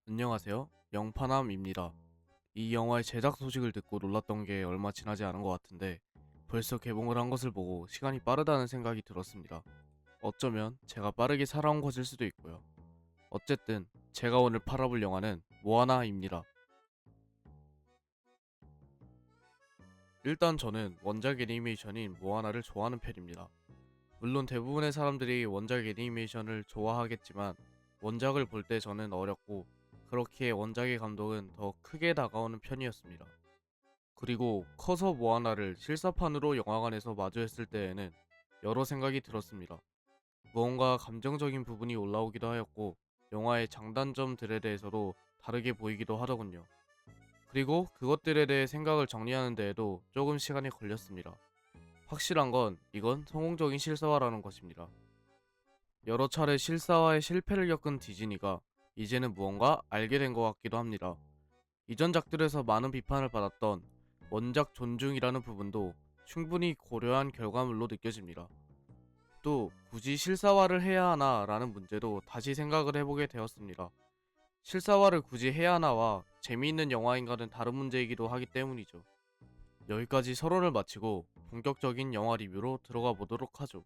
안녕하세요. 영파남입니다. 이 영화의 제작 소식을 듣고 놀랐던 게 얼마 지나지 않은 것 같은데 벌써 개봉을 한 것을 보고 시간이 빠르다는 생각이 들었습니다. 어쩌면 제가 빠르게 살아온 것일 수도 있고요. 어쨌든 제가 오늘 팔아볼 영화는 모아나입니다. 일단 저는 원작 애니메이션인 모아나를 좋아하는 편입니다. 물론 대부분의 사람들이 원작 애니메이션을 좋아하겠지만 원작을 볼 때 저는 어렸고 그렇기에 원작의 감동은 더 크게 다가오는 편이었습니다. 그리고 커서 모아나를 실사판으로 영화관에서 마주했을 때에는 여러 생각이 들었습니다. 무언가 감정적인 부분이 올라오기도 하였고, 영화의 장단점들에 대해서도 다르게 보이기도 하더군요. 그리고 그것들에 대해 생각을 정리하는 데에도 조금 시간이 걸렸습니다. 확실한 건 이건 성공적인 실사화라는 것입니다. 여러 차례 실사화의 실패를 겪은 디즈니가 이제는 무언가 알게 된 것 같기도 합니다. 이전 작들에서 많은 비판을 받았던 원작 존중이라는 부분도 충분히 고려한 결과물로 느껴집니다. 또 굳이 실사화를 해야 하나 라는 문제도 다시 생각을 해보게 되었습니다. 실사화를 굳이 해야 하나와 재미있는 영화인가는 다른 문제이기도 하기 때문이죠. 여기까지 서론을 마치고 본격적인 영화 리뷰로 들어가 보도록 하죠.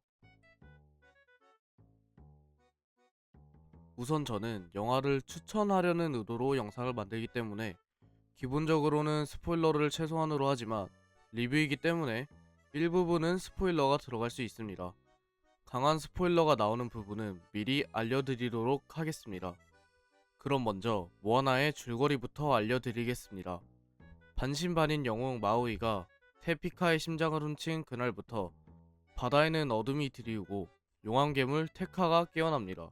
우선 저는 영화를 추천하려는 의도로 영상을 만들기 때문에 기본적으로는 스포일러를 최소한으로 하지만 리뷰이기 때문에 일부분은 스포일러가 들어갈 수 있습니다. 강한 스포일러가 나오는 부분은 미리 알려드리도록 하겠습니다. 그럼 먼저 모아나의 줄거리부터 알려드리겠습니다. 반신반인 영웅 마우이가 테피카의 심장을 훔친 그날부터 바다에는 어둠이 드리우고 용암괴물 테카가 깨어납니다.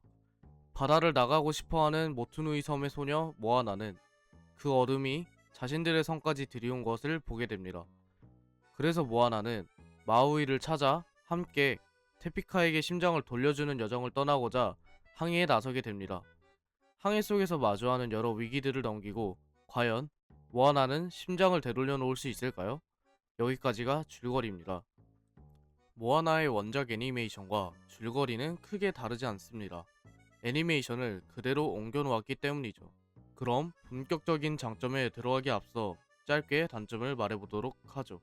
바다를 나가고 싶어하는 모투누이 섬의 소녀 모아나는 그 어둠이 자신들의 성까지 들이온 것을 보게 됩니다. 그래서 모아나는 마우이를 찾아 함께 테피카에게 심장을 돌려주는 여정을 떠나고자 항해에 나서게 됩니다. 항해 속에서 마주하는 여러 위기들을 넘기고 과연 모아나는 심장을 되돌려 놓을 수 있을까요? 여기까지가 줄거리입니다. 모아나의 원작 애니메이션과 줄거리는 크게 다르지 않습니다. 애니메이션을 그대로 옮겨 놓았기 때문이죠. 그럼 본격적인 장점에 들어가기 앞서 짧게 단점을 말해보도록 하죠.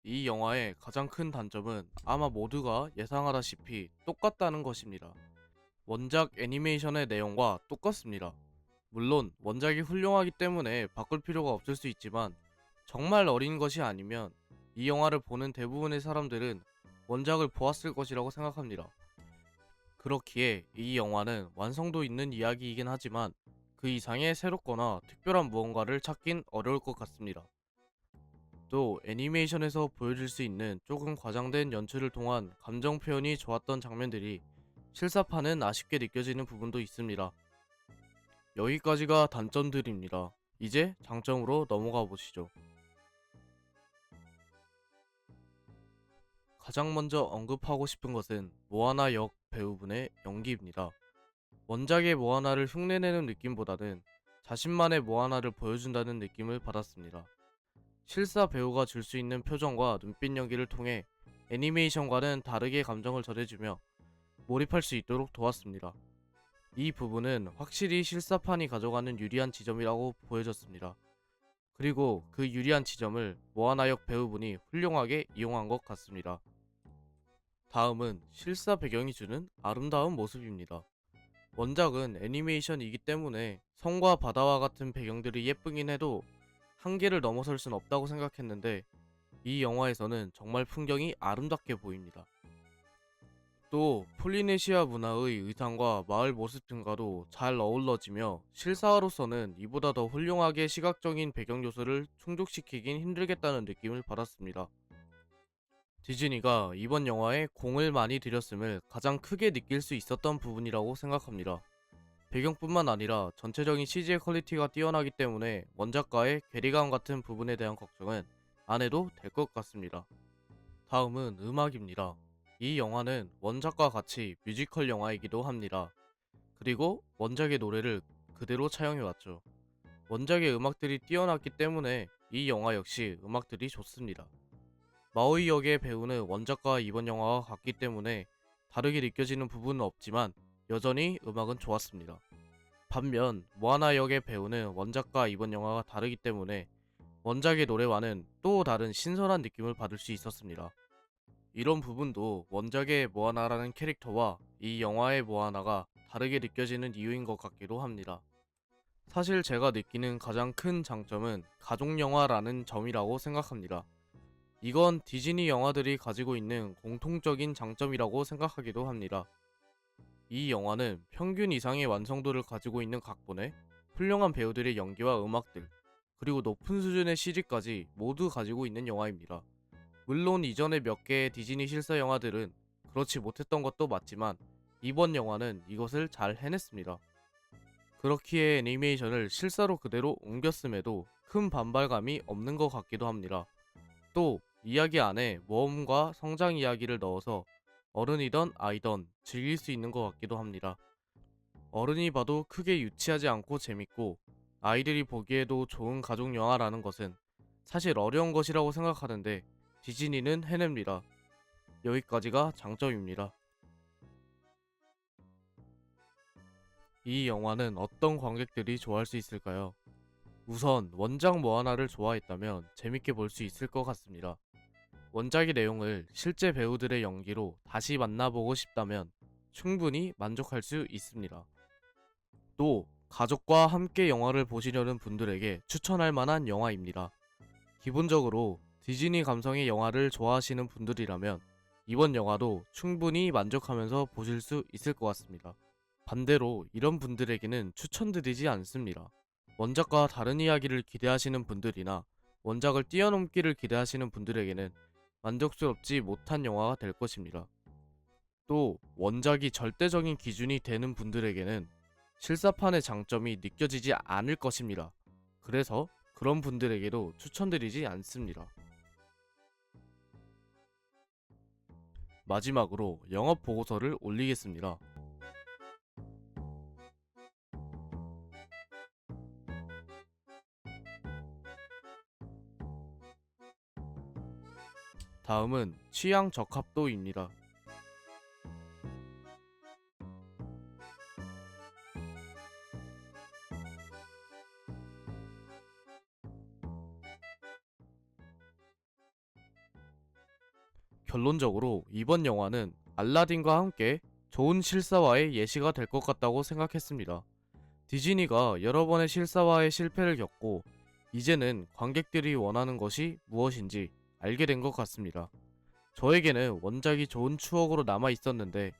이 영화의 가장 큰 단점은 아마 모두가 예상하다시피 똑같다는 것입니다. 원작 애니메이션의 내용과 똑같습니다. 물론 원작이 훌륭하기 때문에 바꿀 필요가 없을 수 있지만 정말 어린 것이 아니면 이 영화를 보는 대부분의 사람들은 원작을 보았을 것이라고 생각합니다. 그렇기에 이 영화는 완성도 있는 이야기이긴 하지만 그 이상의 새롭거나 특별한 무언가를 찾긴 어려울 것 같습니다. 또 애니메이션에서 보여줄 수 있는 조금 과장된 연출을 통한 감정 표현이 좋았던 장면들이 실사판은 아쉽게 느껴지는 부분도 있습니다. 여기까지가 단점들입니다. 이제 장점으로 넘어가 보시죠. 가장 먼저 언급하고 싶은 것은 모아나 역 배우분의 연기입니다. 원작의 모아나를 흉내내는 느낌보다는 자신만의 모아나를 보여준다는 느낌을 받았습니다. 실사 배우가 줄 수 있는 표정과 눈빛 연기를 통해 애니메이션과는 다르게 감정을 전해주며 몰입할 수 있도록 도왔습니다. 이 부분은 확실히 실사판이 가져가는 유리한 지점이라고 보여졌습니다. 그리고 그 유리한 지점을 모아나 역 배우분이 훌륭하게 이용한 것 같습니다. 다음은 실사 배경이 주는 아름다운 모습입니다. 원작은 애니메이션이기 때문에 성과 바다와 같은 배경들이 예쁘긴 해도 한계를 넘어설 순 없다고 생각했는데 이 영화에서는 정말 풍경이 아름답게 보입니다. 또 폴리네시아 문화의 의상과 마을 모습 등과도 잘 어우러지며 실사화로서는 이보다 더 훌륭하게 시각적인 배경 요소를 충족시키긴 힘들겠다는 느낌을 받았습니다. 디즈니가 이번 영화에 공을 많이 들였음을 가장 크게 느낄 수 있었던 부분이라고 생각합니다. 배경뿐만 아니라 전체적인 CG의 퀄리티가 뛰어나기 때문에 원작과의 괴리감 같은 부분에 대한 걱정은 안 해도 될 것 같습니다. 다음은 음악입니다. 이 영화는 원작과 같이 뮤지컬 영화이기도 합니다. 그리고 원작의 노래를 그대로 차용해왔죠. 원작의 음악들이 뛰어났기 때문에 이 영화 역시 음악들이 좋습니다. 마오이 역의 배우는 원작과 이번 영화와 같기 때문에 다르게 느껴지는 부분은 없지만 여전히 음악은 좋았습니다. 반면 모아나 역의 배우는 원작과 이번 영화가 다르기 때문에 원작의 노래와는 또 다른 신선한 느낌을 받을 수 있었습니다. 이런 부분도 원작의 모아나라는 캐릭터와 이 영화의 모아나가 다르게 느껴지는 이유인 것 같기도 합니다. 사실 제가 느끼는 가장 큰 장점은 가족 영화라는 점이라고 생각합니다. 이건 디즈니 영화들이 가지고 있는 공통적인 장점이라고 생각하기도 합니다. 이 영화는 평균 이상의 완성도를 가지고 있는 각본에 훌륭한 배우들의 연기와 음악들, 그리고 높은 수준의 CG까지 모두 가지고 있는 영화입니다. 물론 이전에 몇 개의 디즈니 실사 영화들은 그렇지 못했던 것도 맞지만 이번 영화는 이것을 잘 해냈습니다. 그렇기에 애니메이션을 실사로 그대로 옮겼음에도 큰 반발감이 없는 것 같기도 합니다. 또 이야기 안에 모험과 성장 이야기를 넣어서 어른이던 아이던 즐길 수 있는 것 같기도 합니다. 어른이 봐도 크게 유치하지 않고 재밌고 아이들이 보기에도 좋은 가족 영화라는 것은 사실 어려운 것이라고 생각하는데 디즈니는 해냅니다. 여기까지가 장점입니다. 이 영화는 어떤 관객들이 좋아할 수 있을까요? 우선 원작 모아나를 좋아했다면 재밌게 볼 수 있을 것 같습니다. 원작의 내용을 실제 배우들의 연기로 다시 만나보고 싶다면 충분히 만족할 수 있습니다. 또 가족과 함께 영화를 보시려는 분들에게 추천할 만한 영화입니다. 기본적으로 디즈니 감성의 영화를 좋아하시는 분들이라면 이번 영화도 충분히 만족하면서 보실 수 있을 것 같습니다. 반대로 이런 분들에게는 추천드리지 않습니다. 원작과 다른 이야기를 기대하시는 분들이나 원작을 뛰어넘기를 기대하시는 분들에게는 만족스럽지 못한 영화가 될 것입니다. 또 원작이 절대적인 기준이 되는 분들에게는 실사판의 장점이 느껴지지 않을 것입니다. 그래서 그런 분들에게도 추천드리지 않습니다. 마지막으로 영업 보고서를 올리겠습니다. 다음은 취향 적합도입니다. 결론적으로 이번 영화는 알라딘과 함께 좋은 실사화의 예시가 될 것 같다고 생각했습니다. 디즈니가 여러 번의 실사화의 실패를 겪고 이제는 관객들이 원하는 것이 무엇인지 알게 된 것 같습니다. 저에게는 원작이 좋은 추억으로 남아 있었는데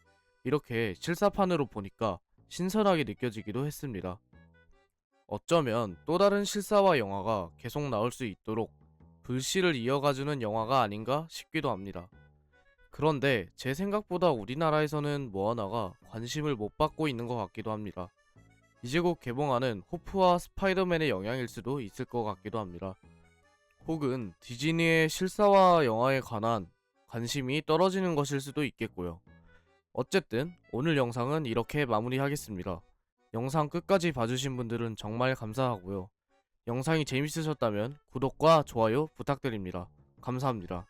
이렇게 실사판으로 보니까 신선하게 느껴지기도 했습니다. 어쩌면 또 다른 실사화 영화가 계속 나올 수 있도록 불씨를 이어가주는 영화가 아닌가 싶기도 합니다. 그런데 제 생각보다 우리나라에서는 모아나가 관심을 못 받고 있는 것 같기도 합니다. 이제 곧 개봉하는 호프와 스파이더맨의 영향일 수도 있을 것 같기도 합니다. 혹은 디즈니의 실사화 영화에 관한 관심이 떨어지는 것일 수도 있겠고요. 어쨌든 오늘 영상은 이렇게 마무리하겠습니다. 영상 끝까지 봐주신 분들은 정말 감사하고요. 영상이 재밌으셨다면 구독과 좋아요 부탁드립니다. 감사합니다.